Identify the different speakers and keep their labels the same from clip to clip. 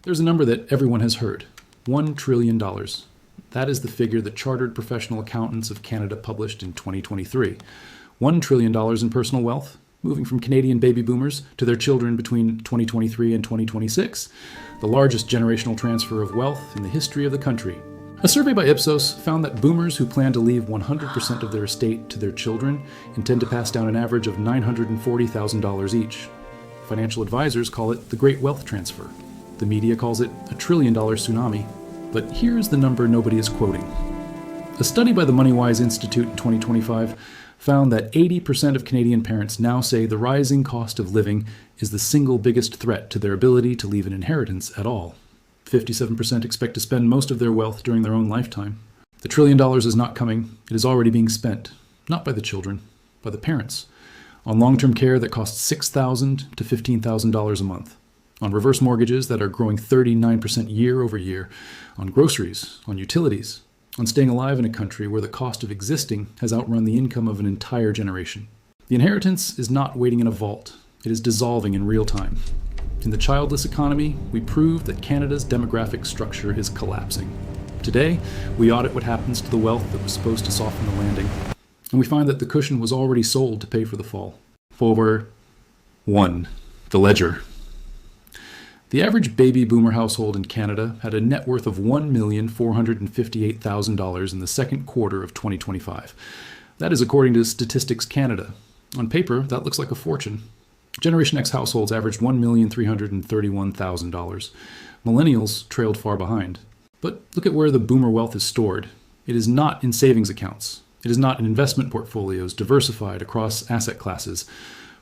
Speaker 1: There's a number that everyone has heard, $1 trillion. That is the figure that Chartered Professional Accountants of Canada published in 2023. $1 trillion in personal wealth, moving from Canadian baby boomers to their children between 2023 and 2026, the largest generational transfer of wealth in the history of the country. A survey by Ipsos found that boomers who plan to leave 100% of their estate to their children intend to pass down an average of $940,000 each. Financial advisors call it the Great Wealth Transfer. The media calls it a $1 trillion tsunami. But here's the number nobody is quoting. A study by the MoneyWise Institute in 2025 found that 80% of Canadian parents now say the rising cost of living is the single biggest threat to their ability to leave an inheritance at all. 57% expect to spend most of their wealth during their own lifetime. The $1 trillion is not coming. It is already being spent, not by the children, by the parents, on long-term care that costs $6,000 to $15,000 a month, on reverse mortgages that are growing 39% year over year, on groceries, on utilities, on staying alive in a country where the cost of existing has outrun the income of an entire generation. The inheritance is not waiting in a vault. It is dissolving in real time. In the childless economy, we prove that Canada's demographic structure is collapsing. Today, we audit what happens to the wealth that was supposed to soften the landing, and we find that the cushion was already sold to pay for the fall. For 1. The ledger. The average baby boomer household in Canada had a net worth of $1,458,000 in the second quarter of 2025. That is according to Statistics Canada. On paper, that looks like a fortune. Generation X households averaged $1,331,000. Millennials trailed far behind. But look at where the boomer wealth is stored. It is not in savings accounts. It is not in investment portfolios diversified across asset classes.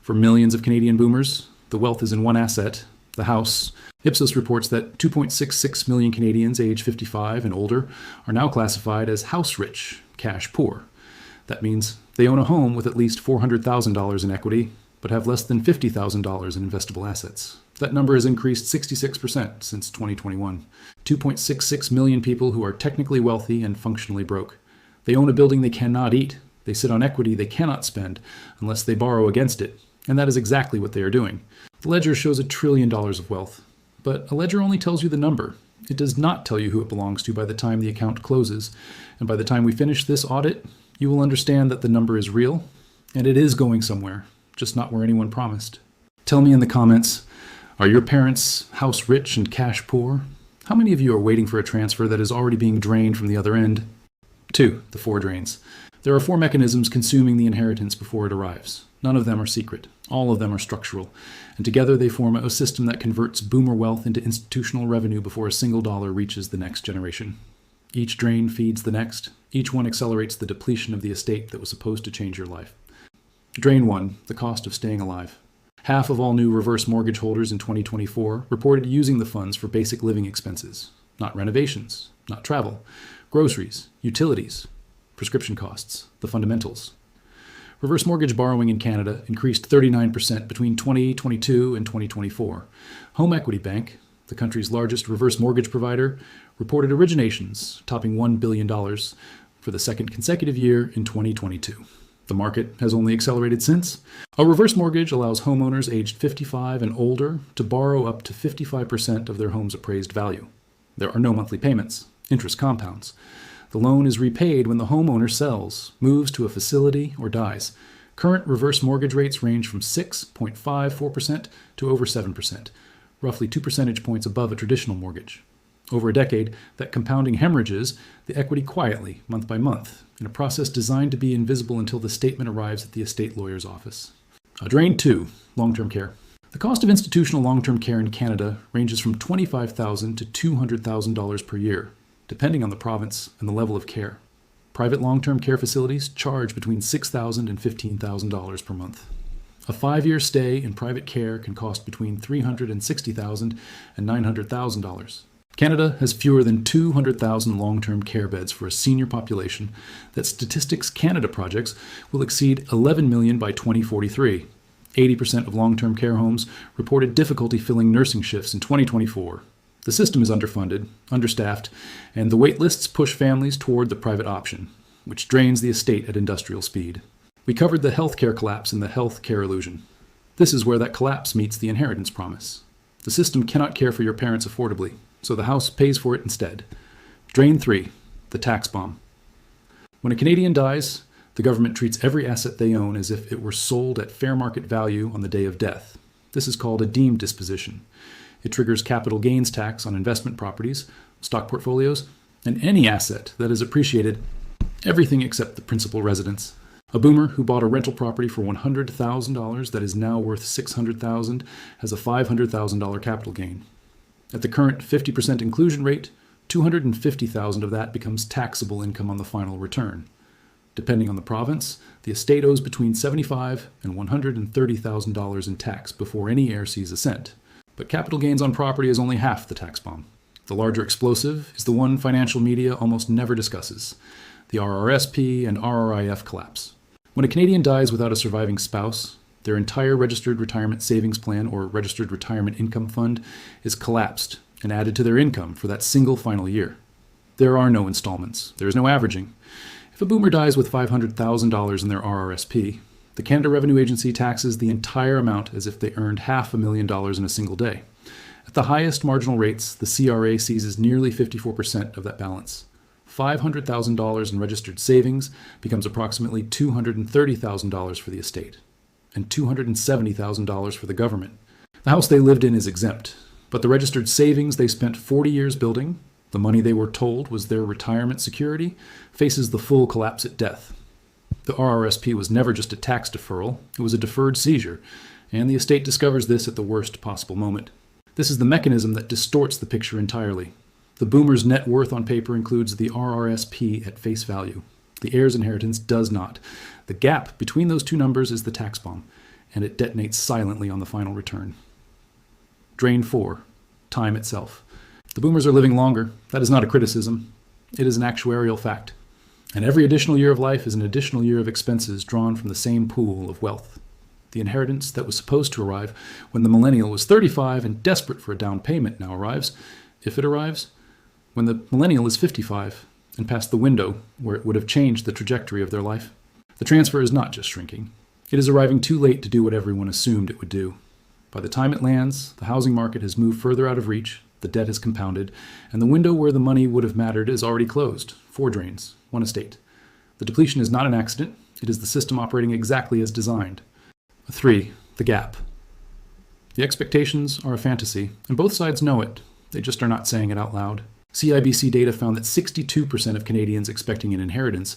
Speaker 1: For millions of Canadian boomers, the wealth is in one asset, the house. Ipsos reports that 2.66 million Canadians age 55 and older are now classified as house rich, cash poor. That means they own a home with at least $400,000 in equity, but have less than $50,000 in investable assets. That number has increased 66% since 2021. 2.66 million people who are technically wealthy and functionally broke. They own a building they cannot eat. They sit on equity they cannot spend unless they borrow against it. And that is exactly what they are doing. The ledger shows $1 trillion of wealth. But a ledger only tells you the number. It does not tell you who it belongs to by the time the account closes. And by the time we finish this audit, you will understand that the number is real, and it is going somewhere, just not where anyone promised. Tell me in the comments, are your parents house rich and cash poor? How many of you are waiting for a transfer that is already being drained from the other end? 2. The 4 drains. There are 4 mechanisms consuming the inheritance before it arrives. None of them are secret. All of them are structural. And together they form a system that converts boomer wealth into institutional revenue before a single dollar reaches the next generation. Each drain feeds the next. Each one accelerates the depletion of the estate that was supposed to change your life. Drain 1, the cost of staying alive. Half of all new reverse mortgage holders in 2024 reported using the funds for basic living expenses, not renovations, not travel, groceries, utilities, prescription costs, the fundamentals. Reverse mortgage borrowing in Canada increased 39% between 2022 and 2024. Home Equity Bank, the country's largest reverse mortgage provider, reported originations topping $1 billion for the second consecutive year in 2022. The market has only accelerated since. A reverse mortgage allows homeowners aged 55 and older to borrow up to 55% of their home's appraised value. There are no monthly payments. Interest compounds. The loan is repaid when the homeowner sells, moves to a facility, or dies. Current reverse mortgage rates range from 6.54% to over 7%, roughly 2 percentage points above a traditional mortgage. Over a decade, that compounding hemorrhages the equity quietly, month by month, in a process designed to be invisible until the statement arrives at the estate lawyer's office. Drain 2, long-term care. The cost of institutional long-term care in Canada ranges from $25,000 to $200,000 per year, depending on the province and the level of care. Private long-term care facilities charge between $6,000 and $15,000 per month. A 5-year stay in private care can cost between $360,000 and $900,000. Canada has fewer than 200,000 long-term care beds for a senior population that Statistics Canada projects will exceed 11 million by 2043. 80% of long-term care homes reported difficulty filling nursing shifts in 2024. The system is underfunded, understaffed, and the wait lists push families toward the private option, which drains the estate at industrial speed. We covered the healthcare collapse in the healthcare illusion. This is where that collapse meets the inheritance promise. The system cannot care for your parents affordably, so the house pays for it instead. Drain 3, the tax bomb. When a Canadian dies, the government treats every asset they own as if it were sold at fair market value on the day of death. This is called a deemed disposition. It triggers capital gains tax on investment properties, stock portfolios, and any asset that is appreciated, everything except the principal residence. A boomer who bought a rental property for $100,000 that is now worth $600,000 has a $500,000 capital gain. At the current 50% inclusion rate, $250,000 of that becomes taxable income on the final return. Depending on the province, the estate owes between $75,000 and $130,000 in tax before any heir sees a cent. But capital gains on property is only half the tax bomb. The larger explosive is the one financial media almost never discusses: the RRSP and RRIF collapse. When a Canadian dies without a surviving spouse, their entire registered retirement savings plan or registered retirement income fund is collapsed and added to their income for that single final year. There are no installments. There is no averaging. If a boomer dies with $500,000 in their RRSP, the Canada Revenue Agency taxes the entire amount as if they earned $500,000 in a single day. At the highest marginal rates, the CRA seizes nearly 54% of that balance. $500,000 in registered savings becomes approximately $230,000 for the estate, and $270,000 for the government. The house they lived in is exempt, but the registered savings they spent 40 years building, the money they were told was their retirement security, faces the full collapse at death. The RRSP was never just a tax deferral, it was a deferred seizure, and the estate discovers this at the worst possible moment. This is the mechanism that distorts the picture entirely. The boomer's net worth on paper includes the RRSP at face value. The heir's inheritance does not. The gap between those two numbers is the tax bomb, and it detonates silently on the final return. Drain 4, time itself. The boomers are living longer. That is not a criticism. It is an actuarial fact. And every additional year of life is an additional year of expenses drawn from the same pool of wealth. The inheritance that was supposed to arrive when the millennial was 35 and desperate for a down payment now arrives, if it arrives, when the millennial is 55 and past the window where it would have changed the trajectory of their life. The transfer is not just shrinking. It is arriving too late to do what everyone assumed it would do. By the time it lands, the housing market has moved further out of reach, the debt has compounded, and the window where the money would have mattered is already closed. 4 drains, 1 estate. The depletion is not an accident. It is the system operating exactly as designed. 3, the gap. The expectations are a fantasy, and both sides know it. They just are not saying it out loud. CIBC data found that 62% of Canadians expecting an inheritance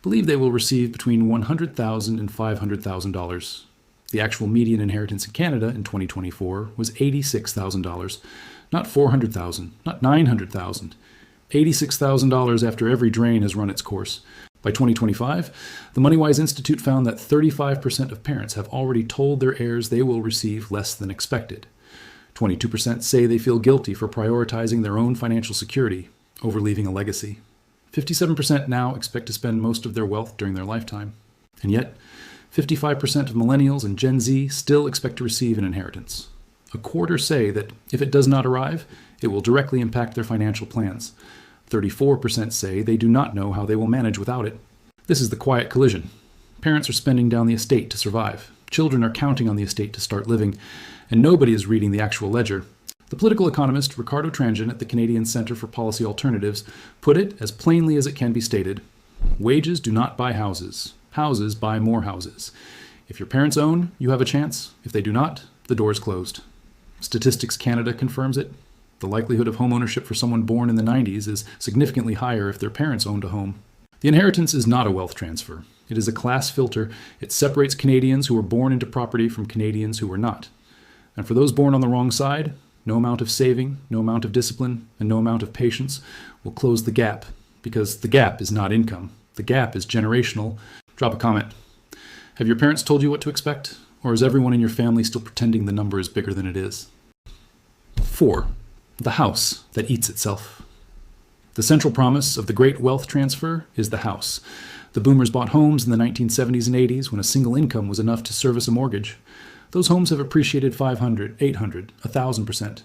Speaker 1: believe they will receive between $100,000 and $500,000. The actual median inheritance in Canada in 2024 was $86,000, not $400,000, not $900,000. $86,000 after every drain has run its course. By 2025, the MoneyWise Institute found that 35% of parents have already told their heirs they will receive less than expected. 22% say they feel guilty for prioritizing their own financial security over leaving a legacy. 57% now expect to spend most of their wealth during their lifetime. And yet, 55% of Millennials and Gen Z still expect to receive an inheritance. A quarter say that if it does not arrive, it will directly impact their financial plans. 34% say they do not know how they will manage without it. This is the quiet collision. Parents are spending down the estate to survive. Children are counting on the estate to start living, and nobody is reading the actual ledger. The political economist Ricardo Tranjan at the Canadian Centre for Policy Alternatives put it as plainly as it can be stated: wages do not buy houses. Houses buy more houses. If your parents own, you have a chance. If they do not, the door is closed. Statistics Canada confirms it. The likelihood of home ownership for someone born in the 90s is significantly higher if their parents owned a home. The inheritance is not a wealth transfer. It is a class filter. It separates Canadians who were born into property from Canadians who were not. And for those born on the wrong side, no amount of saving, no amount of discipline, and no amount of patience will close the gap, because the gap is not income. The gap is generational. Drop a comment. Have your parents told you what to expect, or is everyone in your family still pretending the number is bigger than it is? 4. The house that eats itself. The central promise of the great wealth transfer is the house. The boomers bought homes in the 1970s and 80s when a single income was enough to service a mortgage. Those homes have appreciated 500, 800, 1,000%.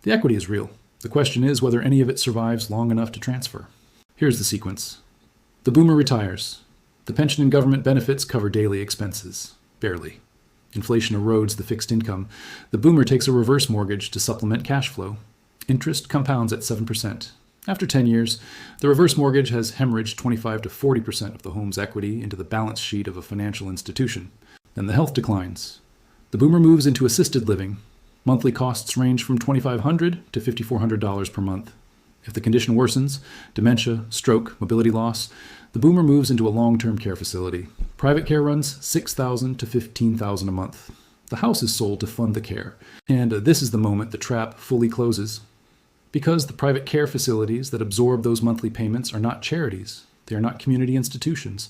Speaker 1: The equity is real. The question is whether any of it survives long enough to transfer. Here's the sequence. The boomer retires. The pension and government benefits cover daily expenses. Barely. Inflation erodes the fixed income. The boomer takes a reverse mortgage to supplement cash flow. Interest compounds at 7%. After 10 years, the reverse mortgage has hemorrhaged 25 to 40% of the home's equity into the balance sheet of a financial institution. Then the health declines. The boomer moves into assisted living. Monthly costs range from $2,500 to $5,400 per month. If the condition worsens, dementia, stroke, mobility loss, the boomer moves into a long-term care facility. Private care runs $6,000 to $15,000 a month. The house is sold to fund the care. And this is the moment the trap fully closes. Because the private care facilities that absorb those monthly payments are not charities. They are not community institutions.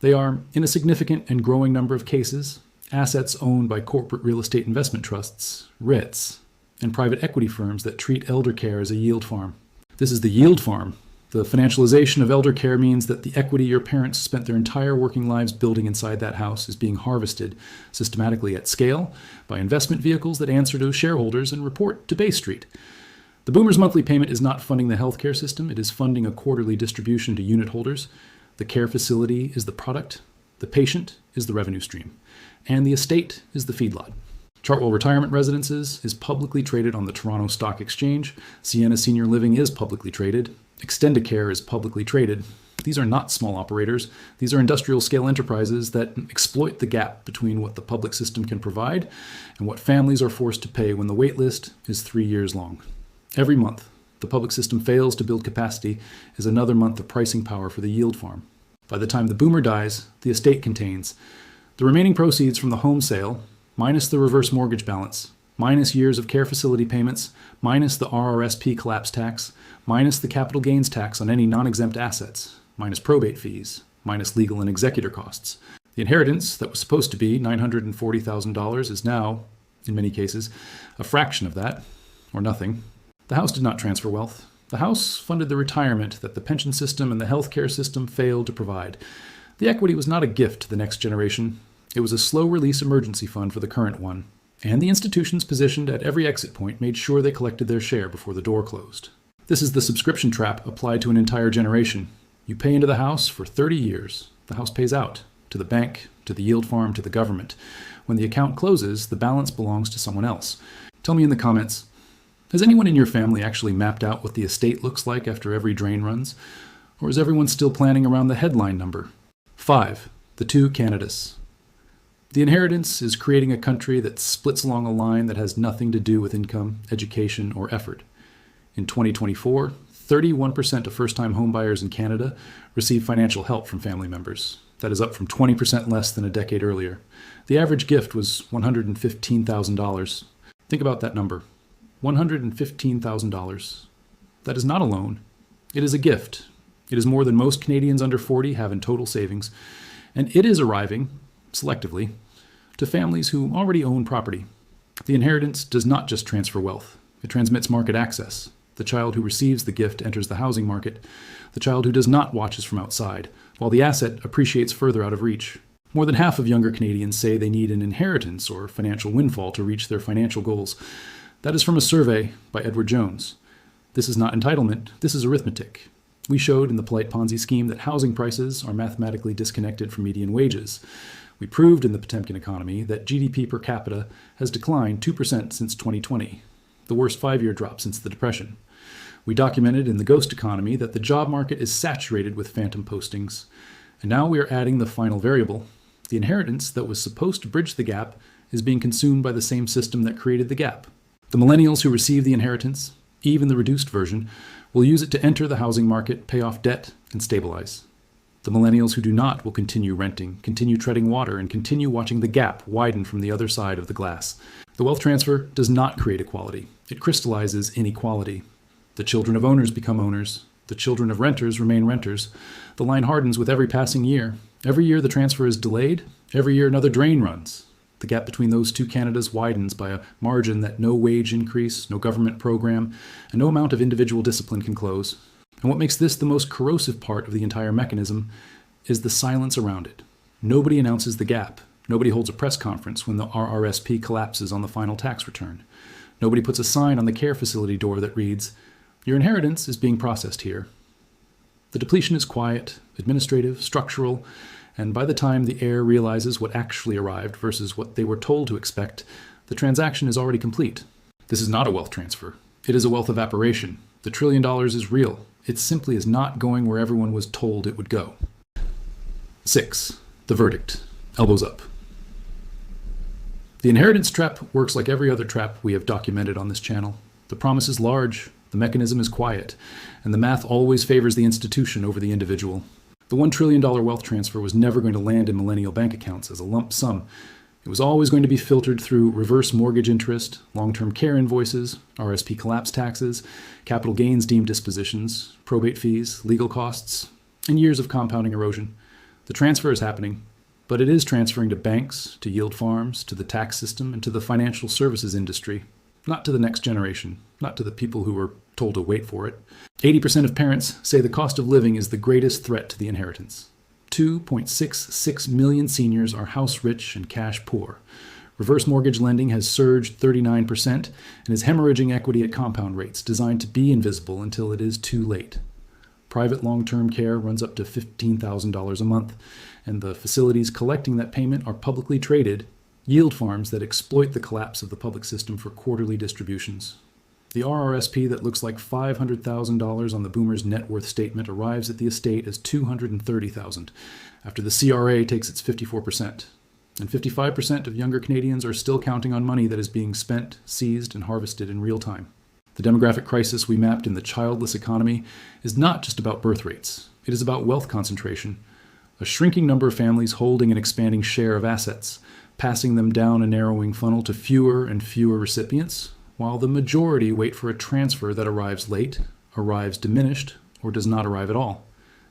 Speaker 1: They are, in a significant and growing number of cases, assets owned by corporate real estate investment trusts, REITs, and private equity firms that treat elder care as a yield farm. This is the yield farm. The financialization of elder care means that the equity your parents spent their entire working lives building inside that house is being harvested systematically at scale by investment vehicles that answer to shareholders and report to Bay Street. The boomer's monthly payment is not funding the healthcare system. It is funding a quarterly distribution to unit holders. The care facility is the product. The patient is the revenue stream. And the estate is the feedlot. Chartwell Retirement Residences is publicly traded on the Toronto Stock Exchange. Sienna Senior Living is publicly traded. Extendicare is publicly traded. These are not small operators. These are industrial-scale enterprises that exploit the gap between what the public system can provide and what families are forced to pay when the wait list is 3 years long. Every month, the public system fails to build capacity is another month of pricing power for the yield farm. By the time the boomer dies, the estate contains the remaining proceeds from the home sale, minus the reverse mortgage balance, minus years of care facility payments, minus the RRSP collapse tax, minus the capital gains tax on any non-exempt assets, minus probate fees, minus legal and executor costs. The inheritance that was supposed to be $940,000 is now, in many cases, a fraction of that, or nothing. The house did not transfer wealth. The house funded the retirement that the pension system and the healthcare system failed to provide. The equity was not a gift to the next generation. It was a slow-release emergency fund for the current one. And the institutions positioned at every exit point made sure they collected their share before the door closed. This is the subscription trap applied to an entire generation. You pay into the house for 30 years. The house pays out to the bank, to the yield farm, to the government. When the account closes, the balance belongs to someone else. Tell me in the comments, has anyone in your family actually mapped out what the estate looks like after every drain runs? Or is everyone still planning around the headline number? 5. The two Canadas. The inheritance is creating a country that splits along a line that has nothing to do with income, education, or effort. In 2024, 31% of first-time homebuyers in Canada receive financial help from family members. That is up from 20% less than a decade earlier. The average gift was $115,000. Think about that number. $115,000. That is not a loan. It is a gift. It is more than most Canadians under 40 have in total savings. And it is arriving, selectively, to families who already own property. The inheritance does not just transfer wealth. It transmits market access. The child who receives the gift enters the housing market. The child who does not watches from outside, while the asset appreciates further out of reach. More than half of younger Canadians say they need an inheritance or financial windfall to reach their financial goals. That is from a survey by Edward Jones. This is not entitlement, this is arithmetic. We showed in the polite Ponzi scheme that housing prices are mathematically disconnected from median wages. We proved in the Potemkin economy that GDP per capita has declined 2% since 2020, the worst 5-year drop since the Depression. We documented in the ghost economy that the job market is saturated with phantom postings. And now we are adding the final variable. The inheritance that was supposed to bridge the gap is being consumed by the same system that created the gap. The millennials who receive the inheritance, even the reduced version, will use it to enter the housing market, pay off debt, and stabilize. The millennials who do not will continue renting, continue treading water, and continue watching the gap widen from the other side of the glass. The wealth transfer does not create equality. It crystallizes inequality. The children of owners become owners. The children of renters remain renters. The line hardens with every passing year. Every year the transfer is delayed. Every year another drain runs. The gap between those two Canadas widens by a margin that no wage increase, no government program, and no amount of individual discipline can close. And what makes this the most corrosive part of the entire mechanism is the silence around it. Nobody announces the gap. Nobody holds a press conference when the RRSP collapses on the final tax return. Nobody puts a sign on the care facility door that reads, "Your inheritance is being processed here." The depletion is quiet, administrative, structural, And by the time the heir realizes what actually arrived versus what they were told to expect, the transaction is already complete. This is not a wealth transfer. It is a wealth evaporation. The $1 trillion is real. It simply is not going where everyone was told it would go. 6. The verdict. Elbows up. The inheritance trap works like every other trap we have documented on this channel. The promise is large, the mechanism is quiet, and the math always favors the institution over the individual. The $1 trillion wealth transfer was never going to land in millennial bank accounts as a lump sum. It was always going to be filtered through reverse mortgage interest, long-term care invoices, RRSP collapse taxes, capital gains deemed dispositions, probate fees, legal costs, and years of compounding erosion. The transfer is happening, but it is transferring to banks, to yield farms, to the tax system, and to the financial services industry, not to the next generation, not to the people who were told to wait for it. 80% of parents say the cost of living is the greatest threat to the inheritance. 2.66 million seniors are house rich and cash poor. Reverse mortgage lending has surged 39% and is hemorrhaging equity at compound rates designed to be invisible until it is too late. Private long-term care runs up to $15,000 a month, and the facilities collecting that payment are publicly traded yield farms that exploit the collapse of the public system for quarterly distributions. The RRSP that looks like $500,000 on the boomer's net worth statement arrives at the estate as $230,000 after the CRA takes its 54%. And 55% of younger Canadians are still counting on money that is being spent, seized, and harvested in real time. The demographic crisis we mapped in the childless economy is not just about birth rates. It is about wealth concentration. A shrinking number of families holding an expanding share of assets, passing them down a narrowing funnel to fewer and fewer recipients, while the majority wait for a transfer that arrives late, arrives diminished, or does not arrive at all.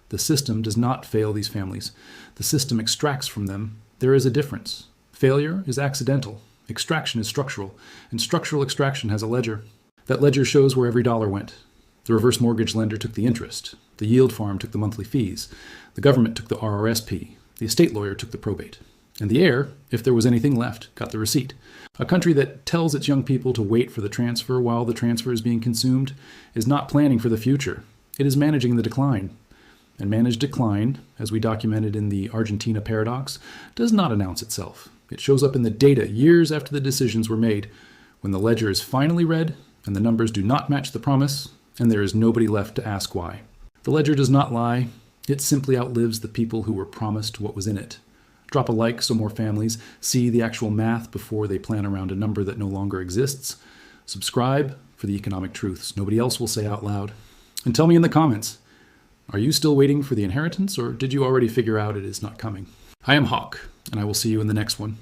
Speaker 1: The system does not fail these families. The system extracts from them. There is a difference. Failure is accidental. Extraction is structural, and structural extraction has a ledger. That ledger shows where every dollar went. The reverse mortgage lender took the interest. The yield farm took the monthly fees. The government took the RRSP. The estate lawyer took the probate. And the heir, if there was anything left, got the receipt. A country that tells its young people to wait for the transfer while the transfer is being consumed is not planning for the future. It is managing the decline. And managed decline, as we documented in the Argentina paradox, does not announce itself. It shows up in the data years after the decisions were made, when the ledger is finally read and the numbers do not match the promise, and there is nobody left to ask why. The ledger does not lie. It simply outlives the people who were promised what was in it. Drop a like so more families see the actual math before they plan around a number that no longer exists. Subscribe for the economic truths nobody else will say out loud. And tell me in the comments, are you still waiting for the inheritance, or did you already figure out it is not coming? I am Hoch, and I will see you in the next one.